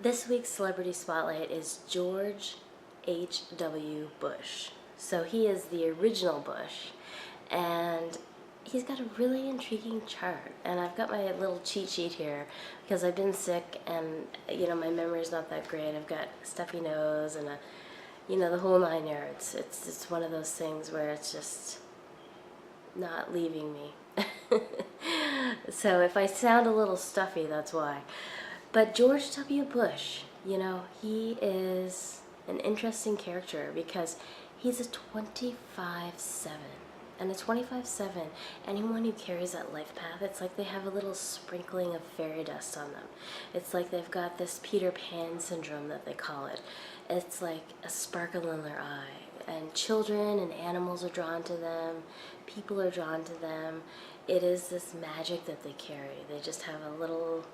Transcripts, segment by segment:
This week's Celebrity Spotlight is George H.W. Bush. So he is the original Bush, and he's got a really intriguing chart. And I've got my little cheat sheet here because I've been sick and, my memory's not that great. I've got a stuffy nose and the whole 9 yards. It's one of those things where it's just not leaving me. So if I sound a little stuffy, that's why. But George W. Bush, he is an interesting character because he's a 25-7. And a 25-7, anyone who carries that life path, it's like they have a little sprinkling of fairy dust on them. It's like they've got this Peter Pan syndrome that they call it. It's like a sparkle in their eye. And children and animals are drawn to them. People are drawn to them. It is this magic that they carry. They just have a little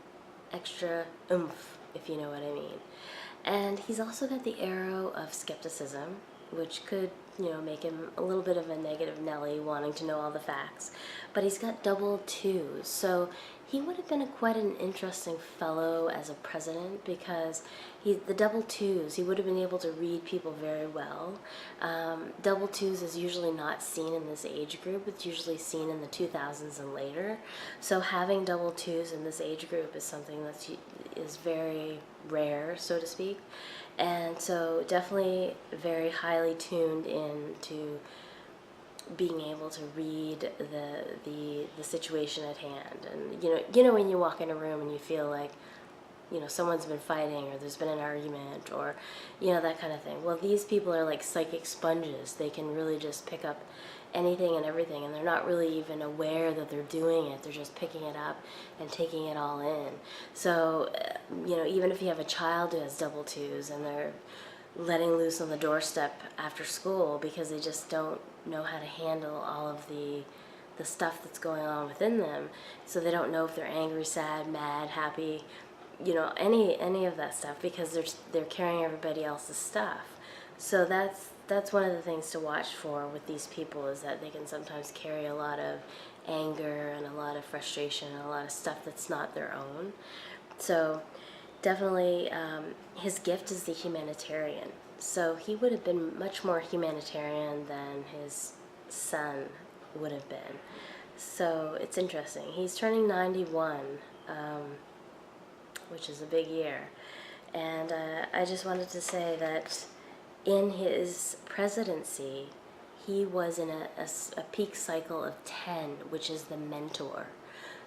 extra oomph, if you know what I mean. And he's also got the arrow of skepticism, which could, make him a little bit of a negative Nelly, wanting to know all the facts. But he's got double twos, so he would have been quite an interesting fellow as a president because the double twos, he would have been able to read people very well. Double twos is usually not seen in this age group. It's usually seen in the 2000s and later. So having double twos in this age group is something that is very rare, so to speak. And so definitely very highly tuned into being able to read the situation at hand. And when you walk in a room and you feel like someone's been fighting or there's been an argument or that kind of thing. Well, these people are like psychic sponges. They can really just pick up anything and everything, and they're not really even aware that they're doing it. They're just picking it up and taking it all in. So even if you have a child who has double twos and they're letting loose on the doorstep after school because they just don't know how to handle all of the stuff that's going on within them, so they don't know if they're angry, sad, mad, happy, any of that stuff, because they're carrying everybody else's stuff. So that's one of the things to watch for with these people, is that they can sometimes carry a lot of anger and a lot of frustration and a lot of stuff that's not their own. So definitely his gift is the humanitarian. So he would have been much more humanitarian than his son would have been. So it's interesting. He's turning 91, which is a big year. And I just wanted to say that in his presidency, he was in a peak cycle of 10, which is the mentor.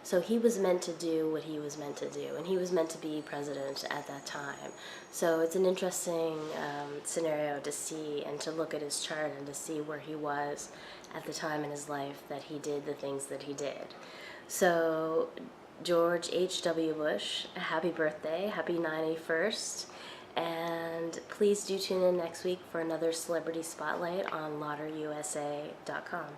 So he was meant to do what he was meant to do, and he was meant to be president at that time. So it's an interesting scenario to see and to look at his chart and to see where he was at the time in his life that he did the things that he did. So George H.W. Bush, happy birthday, happy 91st, and please do tune in next week for another Celebrity Spotlight on LauderUSA.com.